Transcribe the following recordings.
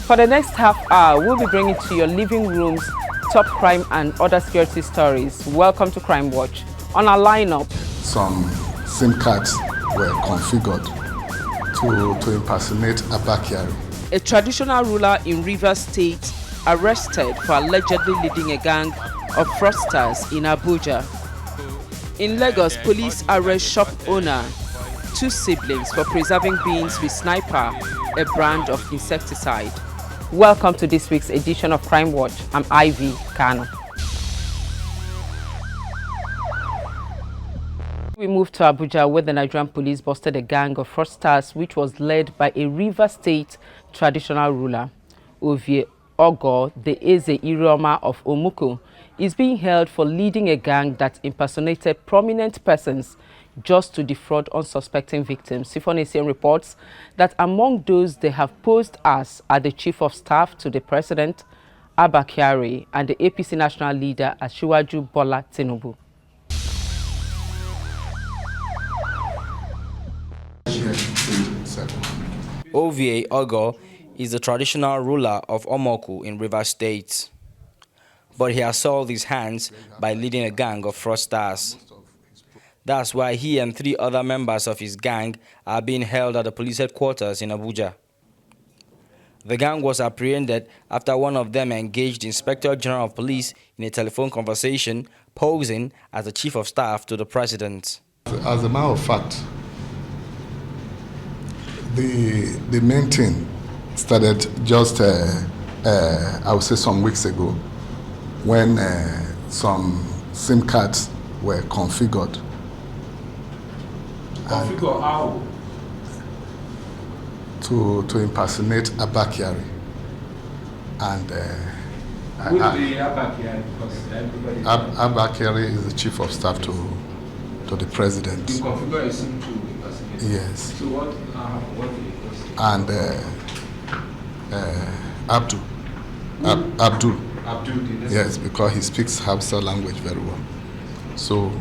For the next half hour, we'll be bringing to your living rooms top crime and other security stories. Welcome to CrimeWatch. On our lineup, some SIM cards were configured to impersonate Abuja. A traditional ruler in Rivers State arrested for allegedly leading a gang of fraudsters in Abuja. In Lagos, police arrest shop owner, 2 siblings for preserving beans with sniper, a brand of insecticide. Welcome to this week's edition of Crime Watch. I'm Ivy Kano. We move to Abuja, where the Nigerian police busted a gang of fraudsters which was led by a Rivers State traditional ruler. Ovie Ogo, the Eze Irioma of Omuku, is being held for leading a gang that impersonated prominent persons just to defraud unsuspecting victims. Sifonesian reports that among those they have posed as are the Chief of Staff to the President, Abba Kyari, and the APC national leader, Asiwaju Bola Tinubu. Ovie Ogo is the traditional ruler of Omoku in Rivers State, but he has soiled his hands by leading a gang of fraudsters. That's why he and 3 other members of his gang are being held at the police headquarters in Abuja. The gang was apprehended after one of them engaged the Inspector General of Police in a telephone conversation, posing as the Chief of Staff to the President. As a matter of fact, the main thing started just, I would say, some weeks ago, when some SIM cards were configured. Configure how? To impersonate Abuja. And who is the Abuja? Abuja is the Chief of Staff to the President. You configure a SIM to impersonate? Yes. So what did it cost? And Abdul. Yes, because he speaks Hausa language very well. So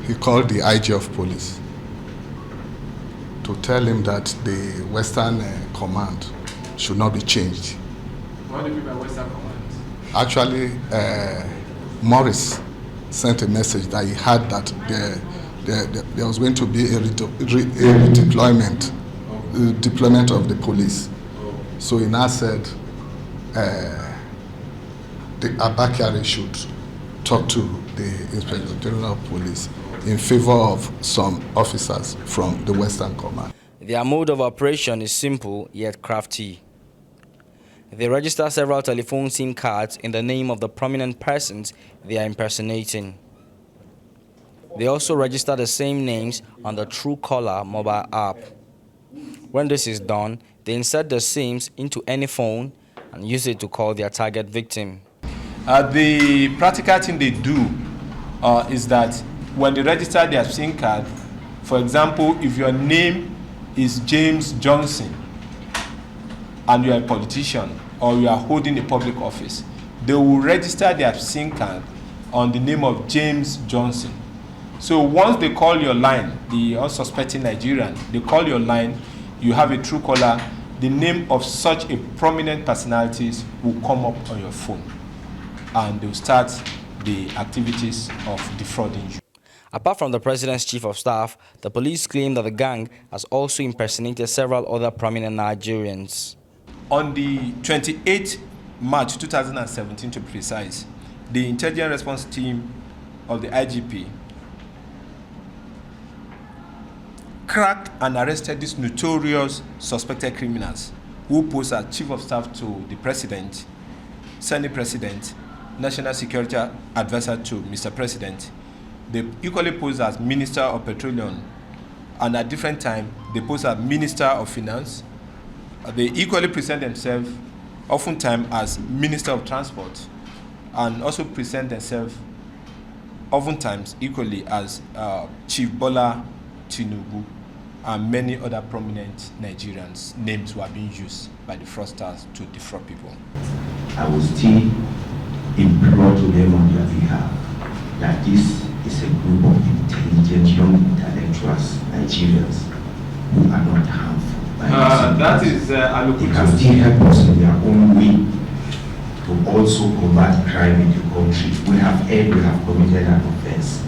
he called the IG of police to tell him that the Western Command should not be changed. What do you mean by Western Command? Actually, Morris sent a message that he had that there was going to be a deployment of the police. So he now said the Abuja should talk to the Inspector General of Police in favor of some officers from the Western Command. Their mode of operation is simple yet crafty. They register several telephone SIM cards in the name of the prominent persons they are impersonating. They also register the same names on the Truecaller mobile app. When this is done, they insert the SIMs into any phone and use it to call their target victim. The practical thing they do is that when they register their SIM card, for example, if your name is James Johnson and you are a politician or you are holding a public office, they will register their SIM card on the name of James Johnson. So once they call your line, the unsuspecting Nigerian, they call your line, you have a Truecaller, the name of such a prominent personalities will come up on your phone and they will start the activities of defrauding you. Apart from the President's Chief of Staff, the police claim that the gang has also impersonated several other prominent Nigerians. On the 28th March 2017, to be precise, the intelligence response team of the IGP cracked and arrested these notorious suspected criminals who posed as Chief of Staff to the President, Senate President, National Security Advisor to Mr. President. They equally pose as Minister of Petroleum, and at different times they pose as Minister of Finance. They equally present themselves oftentimes as Minister of Transport, and also present themselves oftentimes equally as Chief Bola Tinubu, and many other prominent Nigerians' names were being used by the fraudsters to defraud people. I will still implore to them on their behalf that this is a group of intelligent young intellectuals, Nigerians, who are not harmful. That is they can still help us in their own way to also combat crime in the country. We have heard we have committed an offense,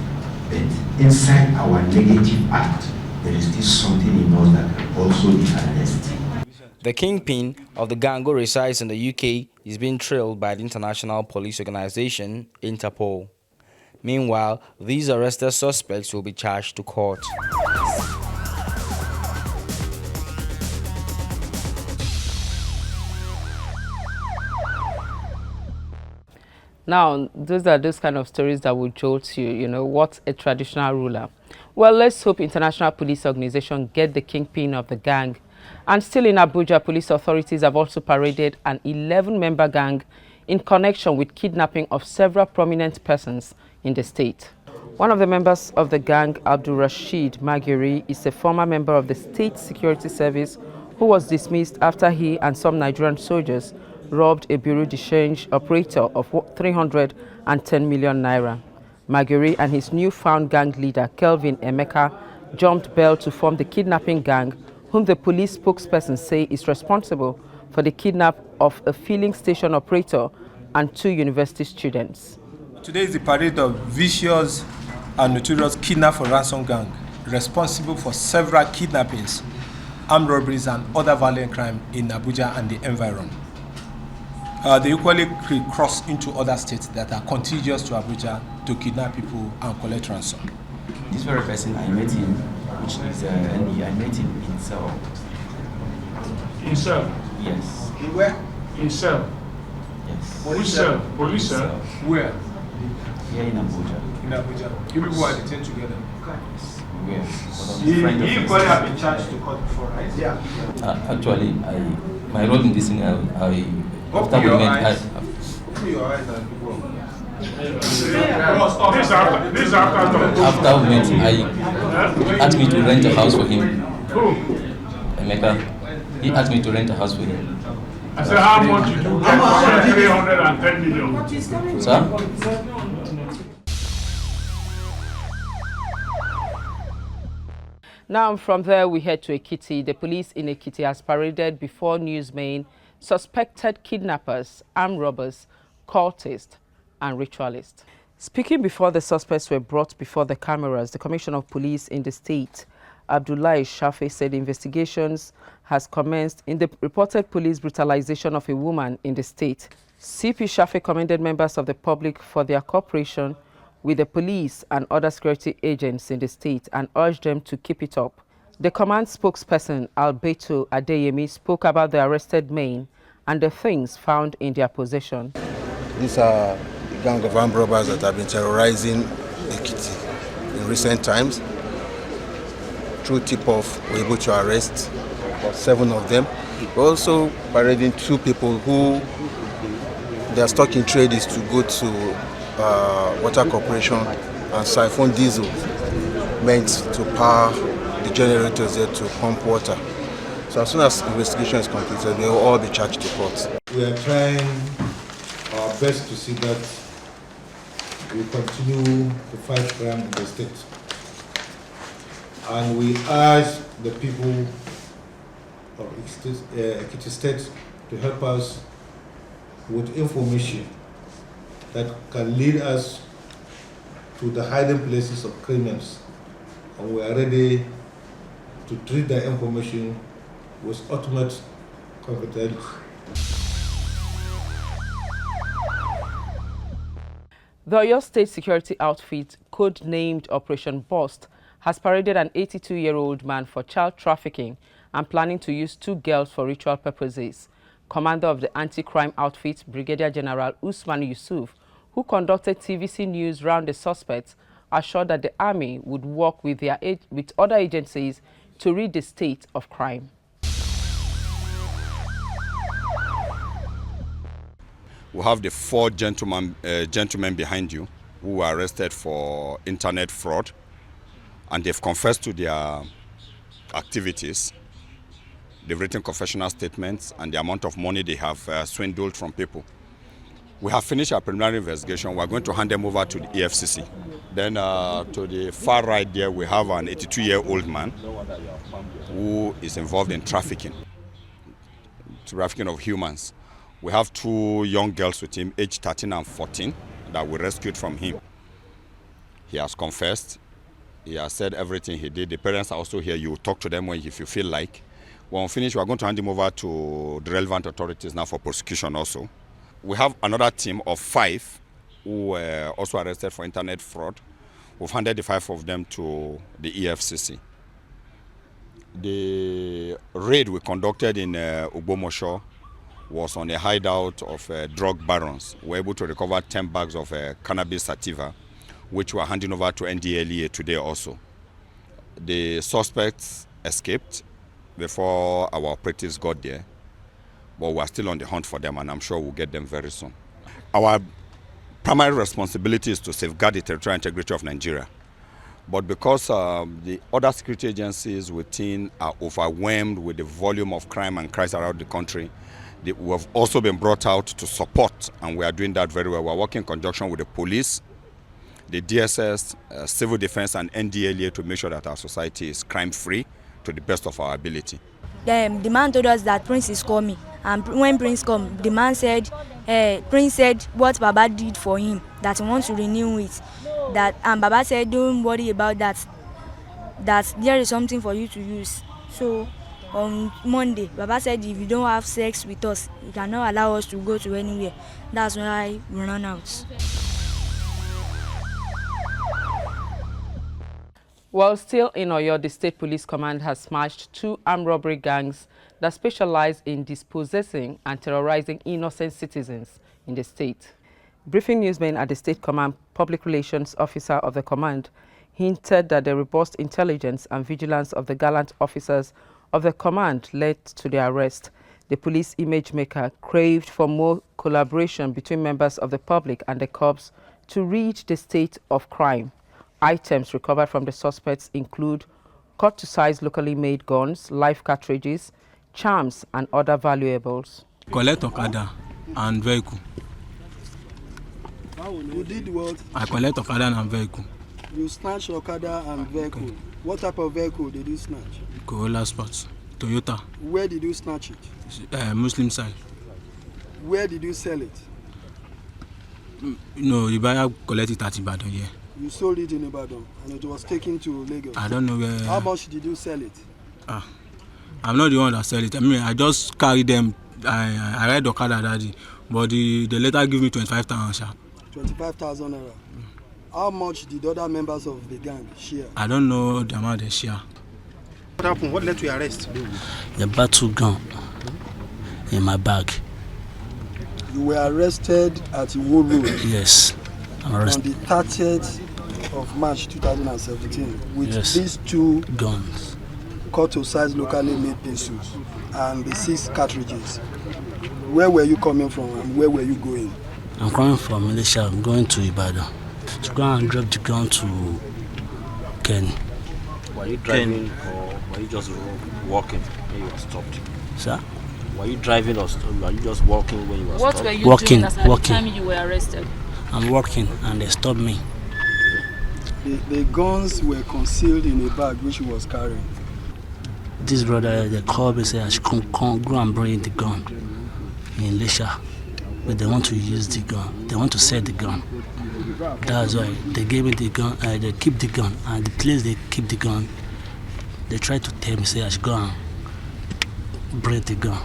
but inside our negative act, there is still something in us that can also be harnessed. The kingpin of the gang who resides in the UK is being trailed by the international police organization, Interpol. Meanwhile, these arrested suspects will be charged to court. Now, those are those kind of stories that will jolt you, you know, what a traditional ruler. Well, let's hope International Police Organization get the kingpin of the gang. And still in Abuja, police authorities have also paraded an 11-member gang in connection with kidnapping of several prominent persons in the state. One of the members of the gang, Abdul Rashid Magiri, is a former member of the State Security Service who was dismissed after he and some Nigerian soldiers robbed a bureau de change operator of 310 million naira. Magiri and his newfound gang leader, Kelvin Emeka, jumped bail to form the kidnapping gang, whom the police spokesperson say is responsible for the kidnap of a filling station operator and 2 university students. Today is the parade of vicious and notorious kidnap for ransom gang, responsible for several kidnappings, armed robberies and other violent crime in Abuja and the environ. They equally cross into other states that are contiguous to Abuja to kidnap people and collect ransom. This very person, I met him, which is, I met him in Cell. In Cell? Yes. In where? In Cell. Yes. Which cell? Police cell? Where? Here in Abuja. In Abuja. You people are detained together. Where? You equally have been charged to court before, right? Yeah. Actually, my role in this thing, after we met, after we met, he asked me to rent a house for him. Emeka, he asked me to rent a house for him. I said, how much you do get? 310 million. Sir? Now from there we head to Ekiti. The police in Ekiti has paraded before newsmen suspected kidnappers, armed robbers, cultists and ritualists. Speaking before the suspects were brought before the cameras, the Commissioner of Police in the state, Abdullahi Shafe, said investigations has commenced in the reported police brutalization of a woman in the state. CP Shafe commended members of the public for their cooperation with the police and other security agents in the state and urged them to keep it up. The command spokesperson, Alberto Adeyemi, spoke about the arrested men and the things found in their possession. These are a gang of armed robbers that have been terrorizing Ekiti in recent times. Through tip-off, we were able to arrest about 7 of them. We're also parading 2 people who their stock in trade is to go to water corporation and siphon diesel meant to power the generators there to pump water. So as soon as investigation is completed, they will all be charged to court. We are trying our best to see that we continue to fight crime in the state. And we urge the people of Ekiti State to help us with information that can lead us to the hiding places of criminals. And we are ready to treat the information with ultimate confidence. The Oyo State Security Outfit, code-named Operation Bust, has paraded an 82-year-old man for child trafficking and planning to use 2 girls for ritual purposes. Commander of the anti-crime outfit, Brigadier General Usman Yusuf, who conducted TVC News round the suspects, assured that the army would work with other agencies to rid the state of crime. We have the 4 gentlemen behind you who were arrested for internet fraud, and they've confessed to their activities. They've written confessional statements and the amount of money they have swindled from people. We have finished our preliminary investigation. We are going to hand them over to the EFCC. Then to the far right there, we have an 82-year-old man who is involved in trafficking of humans. We have 2 young girls with him, aged 13 and 14, that we rescued from him. He has confessed. He has said everything he did. The parents are also here. You will talk to them if you feel like. When we finish, we are going to hand him over to the relevant authorities now for prosecution also. We have another team of 5 who were also arrested for internet fraud. We've handed the 5 of them to the EFCC. The raid we conducted in Ogbomoso was on a hideout of drug barons. We were able to recover 10 bags of cannabis sativa, which we are handing over to NDLEA today also. The suspects escaped before our operatives got there, but we are still on the hunt for them, and I'm sure we'll get them very soon. Our primary responsibility is to safeguard the territorial integrity of Nigeria. But because the other security agencies within are overwhelmed with the volume of crime and crimes around the country, we have also been brought out to support, and we are doing that very well. We are working in conjunction with the police, the DSS, civil defense, and NDLEA to make sure that our society is crime-free to the best of our ability. The man told us that Prince is coming, and when Prince come, the man said, Prince said what Baba did for him, that he wants to renew it. And Baba said, don't worry about that, that there is something for you to use. So on Monday, Baba said if you don't have sex with us, you cannot allow us to go to anywhere. That's why we run out. While still in Oyo, the State Police Command has smashed 2 armed robbery gangs that specialize in dispossessing and terrorizing innocent citizens in the state. Briefing newsmen at the State Command Public Relations Officer of the command hinted that the robust intelligence and vigilance of the gallant officers of the command led to the arrest. The police image maker craved for more collaboration between members of the public and the cops to reach the state of crime. Items recovered from the suspects include cut-to-size locally made guns, live cartridges, charms, and other valuables. Collect Okada and vehicle. You did what? I collect Okada and vehicle. You snatched Okada and vehicle. Okay. What type of vehicle did you snatch? Corolla Sports, Toyota. Where did you snatch it? Muslim side. Where did you sell it? No, the buyer collected it at Ibadan, yeah. You sold it in Ibadan and it was taken to Lagos. I don't know where. How much did you sell it? I'm not the one that sell it. I mean, I just carry them. I ride Okada daddy, but they later give me 25,000. 25,000 naira. How much did other members of the gang share? I don't know the amount they share. What happened? What led to your arrest? The battle gun in my bag. You were arrested at Iwo Road. Yes. On the 30th of March 2017 with these 2 guns, cut-to-size locally made pistols, and the 6 cartridges. Where were you coming from and where were you going? I'm coming from Malaysia. I'm going to Ibadan to go and drop the gun to Ken. Were you driving or were you just walking when you were stopped? Sir? Were you driving or were you just walking when you were stopped? What were you doing at the time you were arrested? I'm walking and they stopped me. The guns were concealed in a bag which he was carrying. This brother, they called me and said I should come go and bring the gun in Malaysia. But they want to use the gun. They want to sell the gun. That's why they gave me the gun, they keep the gun. And the place they keep the gun, they try to tell me, say I should go and bring the gun.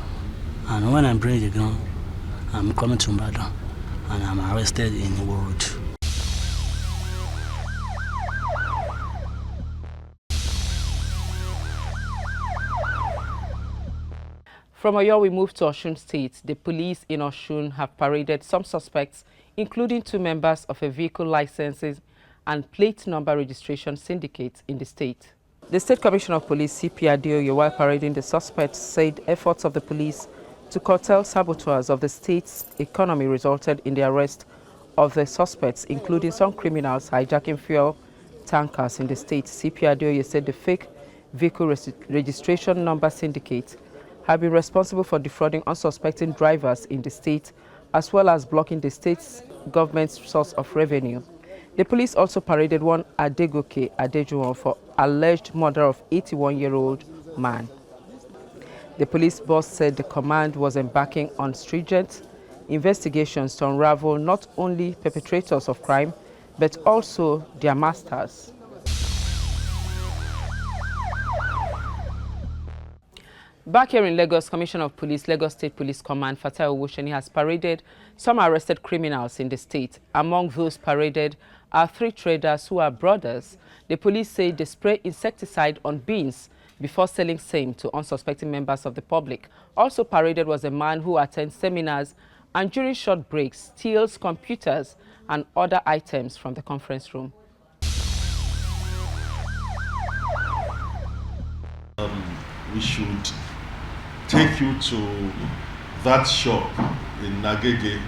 And when I bring the gun, I'm coming to Ibadan. And I'm arrested in the world. From Oyo, we move to Osun State. The police in Osun have paraded some suspects, including 2 members of a vehicle licenses and plate number registration syndicate in the state. The State Commissioner of Police, CP Adeoye, while parading the suspects, said efforts of the police to curtail saboteurs of the state's economy resulted in the arrest of the suspects, including some criminals hijacking fuel tankers in the state. CP Adeoye said the fake vehicle registration number syndicate have been responsible for defrauding unsuspecting drivers in the state as well as blocking the state's government's source of revenue. The police also paraded one Adegoke Adejuwon for alleged murder of 81-year-old man. The police boss said the command was embarking on stringent investigations to unravel not only perpetrators of crime, but also their masters. Back here in Lagos, Commissioner of Police, Lagos State Police Command, Fatai Owoseni, has paraded some arrested criminals in the state. Among those paraded are 3 traders who are brothers. The police say they spray insecticide on beans before selling same to unsuspecting members of the public. Also paraded was a man who attends seminars and during short breaks steals computers and other items from the conference room. We should take you to that shop in Nagege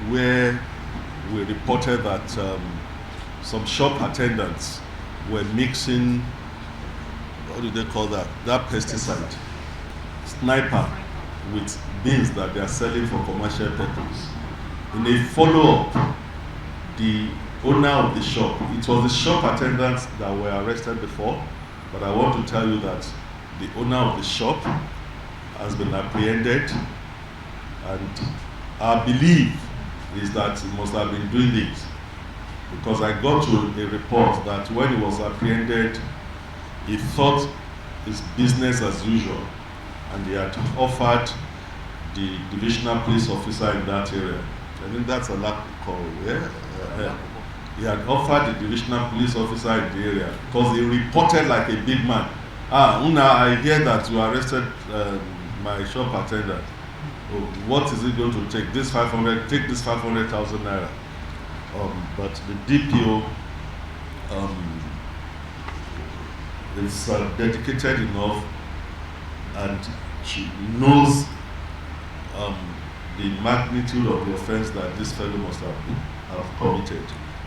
where we reported that some shop attendants were mixing, what do they call that pesticide, sniper, with beans that they are selling for commercial purpose. In a follow-up, the owner of the shop, it was the shop attendants that were arrested before, but I want to tell you that the owner of the shop has been apprehended, and our belief is that he must have been doing it because I got to a report that when he was apprehended, he thought it's business as usual, and he had offered the divisional police officer in that area. I think that's a lot call, yeah? He had offered the divisional police officer in the area because he reported like a big man. Una, I hear that you arrested my shop attendant. Oh, what is it going to take? This 500, take this 500,000 naira. But the DPO is dedicated enough, and she knows the magnitude of the offense that this fellow must have committed.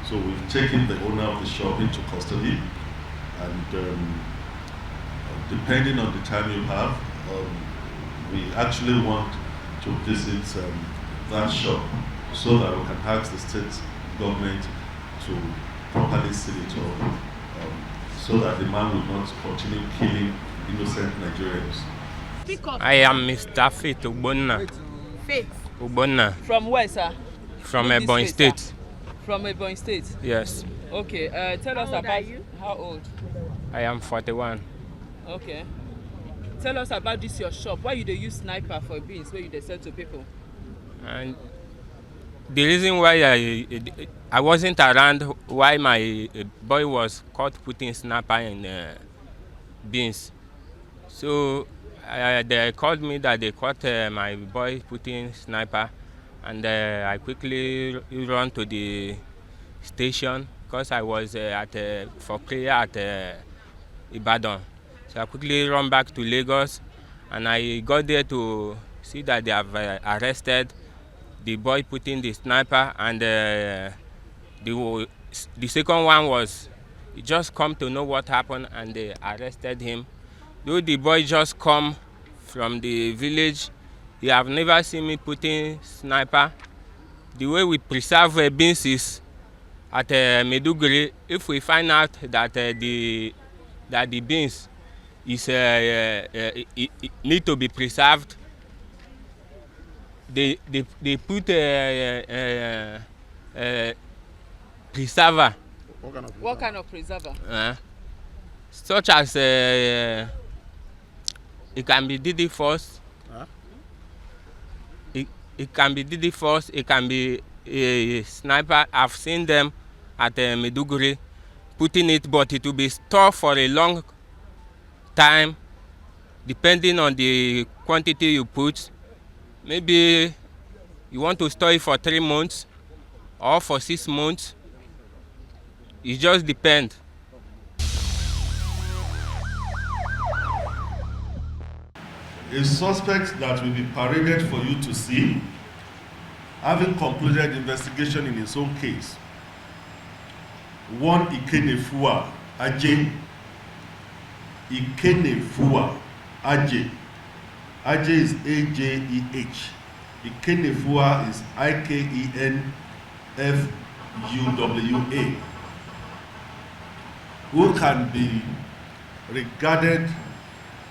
So we've taken the owner of the shop into custody, and depending on the time you have, we actually want to visit that shop so that we can ask the state government to properly seal it up, so that the man will not continue killing innocent Nigerians. I am Mr. Faith Ogbonna. Faith? Ogbonna. From where, sir? From Ebonyi State. From Ebonyi State? Yes. Okay, tell us about you. How old? I am 41. Okay. Tell us about this your shop. Why you dey use sniper for beans where you dey sell to people? And the reason why I wasn't around, why my boy was caught putting sniper in beans. So they called me that they caught my boy putting sniper, and I quickly ran to the station because I was for prayer at Ibadan. So I quickly ran back to Lagos, and I got there to see that they have arrested the boy putting the sniper, and the second one was, he just come to know what happened, and they arrested him. Though the boy just come from the village, he have never seen me putting sniper. The way we preserve beans is at Meduguri. If we find out that the beans is need to be preserved, they put preserver. What kind of preserver? Such as it can be DD Force. It can be DD Force. It can be a sniper. I've seen them at Meduguri putting it, but it will be stored for a long time, depending on the quantity you put. Maybe you want to store it for 3 months or for 6 months. It just depends. A suspect that will be paraded for you to see, having concluded investigation in his own case. One Ikenefua Aje. Ikenefua Aje. Aje is A-J-E-H. Ikenefua is Ikenfuwa, who can be regarded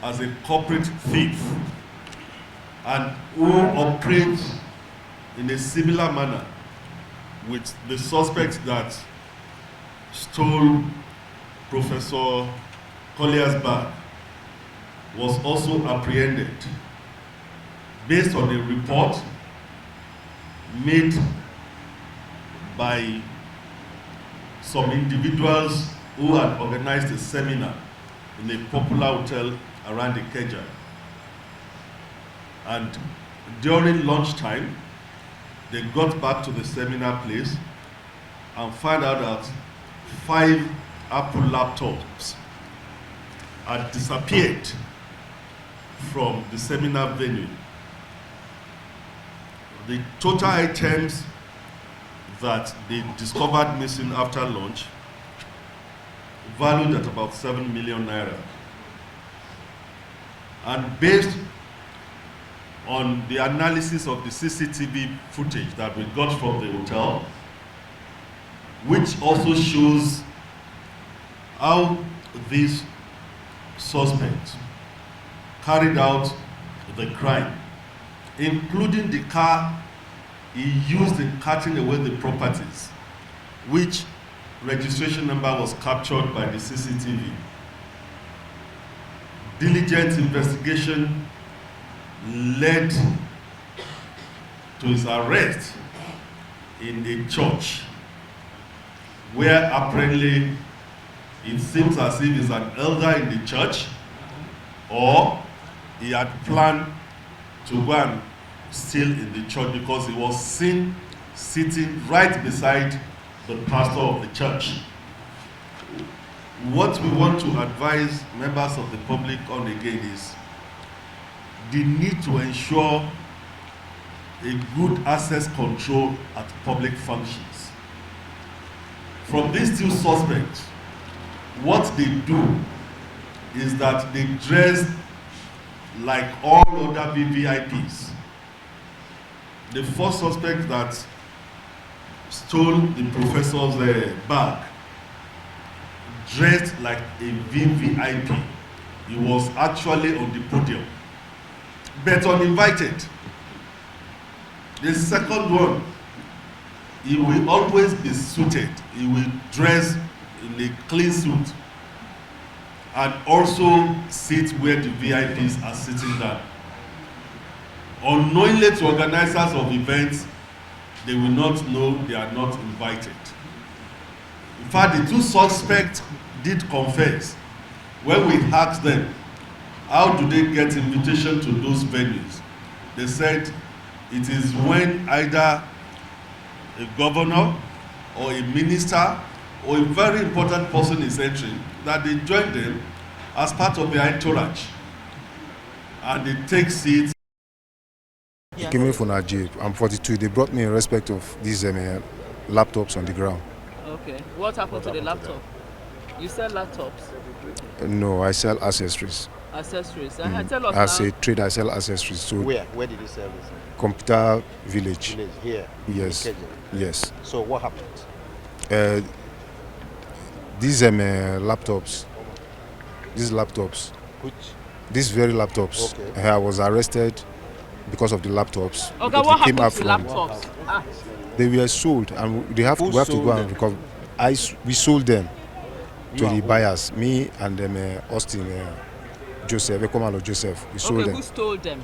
as a corporate thief and who operates in a similar manner with the suspect that stole Professor Collier's bag, was also apprehended based on a report made by some individuals who had organized a seminar in a popular hotel around Ikeja. And during lunchtime, they got back to the seminar place and found out that 5 Apple laptops had disappeared from the seminar venue. The total items that they discovered missing after lunch valued at about 7 million naira. And based on the analysis of the CCTV footage that we got from the hotel, which also shows how these suspects carried out the crime, including the car he used in carting away the properties, which registration number was captured by the CCTV. Diligent investigation led to his arrest in a church, where apparently it seems as if he's an elder in the church, or he had planned to go and steal in the church because he was seen sitting right beside the pastor of the church. What we want to advise members of the public on again is the need to ensure a good access control at public functions. From these two suspects, what they do is that they dress like all other VVIPs. The first suspect that stole the professor's bag dressed like a VVIP. He was actually on the podium, but uninvited. The second one, he will always be suited. He will dress in a clean suit and also sit where the VIPs are sitting down. Unknowingly to organizers of events, they will not know they are not invited. In fact, the two suspects did confess. When we asked them, how do they get invitation to those venues? They said it is when either a governor or a minister or a very important person is entering that they join them as part of their entourage and they take seats. I came in from Ajib. I'm 42. They brought me in respect of these laptops on the ground. Okay. What happened to the laptop? You sell laptops? No, I sell accessories. Accessories. Tell us As now. a trader, I sell accessories. So Where did you sell this? Computer Village. Here? Yes. In Kenya. Yes. So what happened? These laptops. Which? These very laptops. Okay. I was arrested because of the laptops. Okay, because what they came happened out to from, laptops? They were sold, and we have to go and recover. We sold them to the buyers. Me and Austin, Joseph, Ekomalo Joseph. We sold them. Who stole them?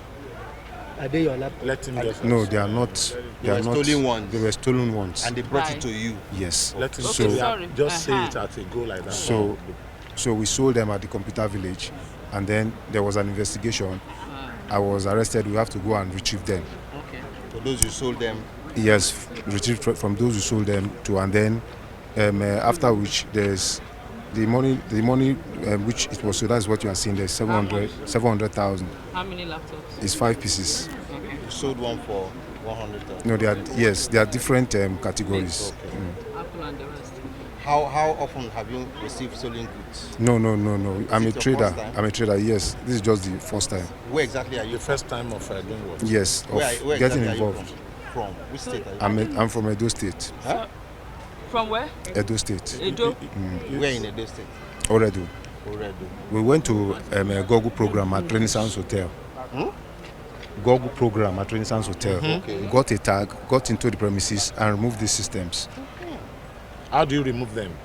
Are they your laptop? Let him get No, they are not. They are not stolen ones. They were stolen ones. And they brought it to you. Yes. Let him so, say it at a go like that. So we sold them at the Computer Village, and then there was an investigation. I was arrested. We have to go and retrieve them. Okay. For those who sold them. Yes, retrieved from those who sold them to, and then after which there's the money which it was. So that's what you are seeing. There's 700,000. How many laptops? It's 5 pieces. Okay. You sold one for 100,000. No, they are different categories. Okay. Apple and the rest. How often have you received stolen goods? No. I'm a it your trader. first time? I'm a trader, yes. This is just the first time. Where exactly are you? The first time of doing what? Yes, Where getting exactly involved. Are you from? Which state are you I'm from Edo State. Huh? From where? Edo State. Edo? Where in Edo State? Oredo. Oredo. We went to a Google program at Renaissance Hotel. Google program at Renaissance Hotel. Okay. Got a tag, got into the premises and removed the systems. How do you remove them?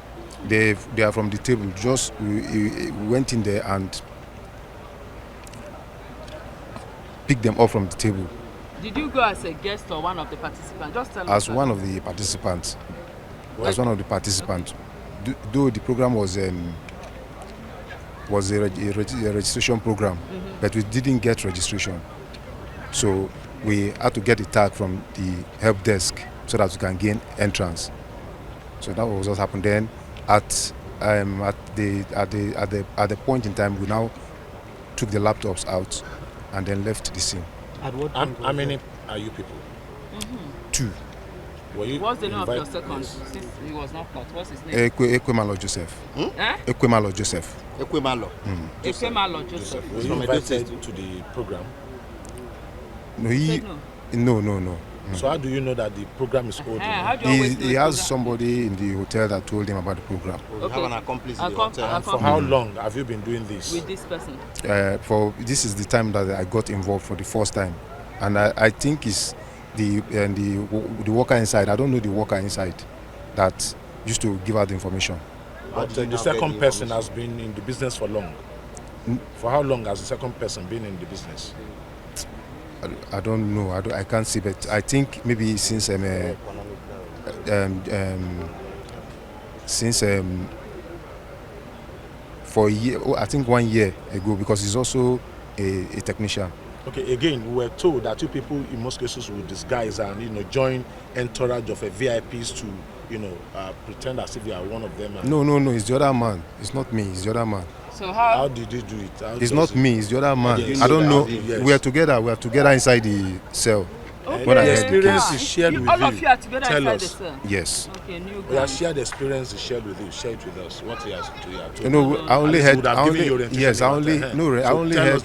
They are from the table. Just we went in there and picked them up from the table. Did you go as a guest or one of the participants? Just tell us. As one of the participants. As one of the participants. Though the program was a registration program, but we didn't get registration. So we had to get a tag from the help desk so that we can gain entrance. So that was what happened. Then at the point in time, we now took the laptops out and then left the scene. At what point? How many are you people? 2. What's the name of your second? Since he was not caught, what's his name? Ekwemalo Joseph. Ekwemalo Joseph. Ekwemalo. Ekwemalo Joseph. Were you invited to the program? No. So how do you know that the program is holding? He has somebody in the hotel that told him about the program. You have an accomplice in the hotel. And for how long have you been doing this? With this person? This is the time that I got involved for the first time, and I think it's the worker inside. I don't know the worker inside that used to give out the information. But the second person has been in the business for long. For how long has the second person been in the business? I don't know. I can't see, but I think maybe since for a year. I think 1 year ago, because he's also a technician. Okay, again, we were told that you people in most cases will disguise and join entourage of a VIPs to pretend as if you are one of them. No, it's the other man. It's not me. It's the other man. So how did you do it? It's not me. It's the other man. I don't know. Yes. We are together inside the cell. Okay. When the experience is shared with you, all of you are together tell inside us. the cell? Yes. Okay, new We have shared the experience is shared with you. Share it with us. What he has told No, I only heard. Tell us the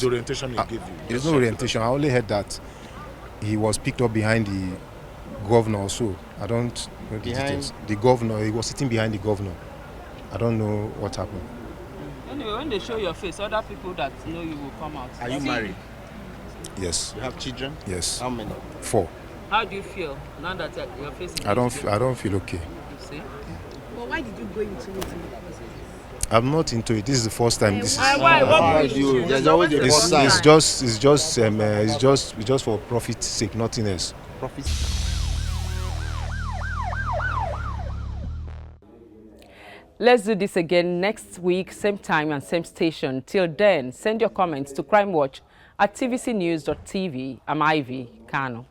orientation he gave you. There's no orientation. I only heard that he was picked up behind the governor also. I don't know the details. The governor, he was sitting behind the governor. I don't know what happened. Anyway, when they show your face, other people that know you will come out. Are you married? Yes. You have children? Yes. How many? 4. How do you feel now that your face is I don't feel okay. You see? Well, why did you go into it? I'm not into it. This is the first time. This is. There's always a first time. It's just for profit's sake, nothing else. Profit. Let's do this again next week, same time and same station. Till then, send your comments to CrimeWatch at tvcnews.tv. I'm Ivy Kano.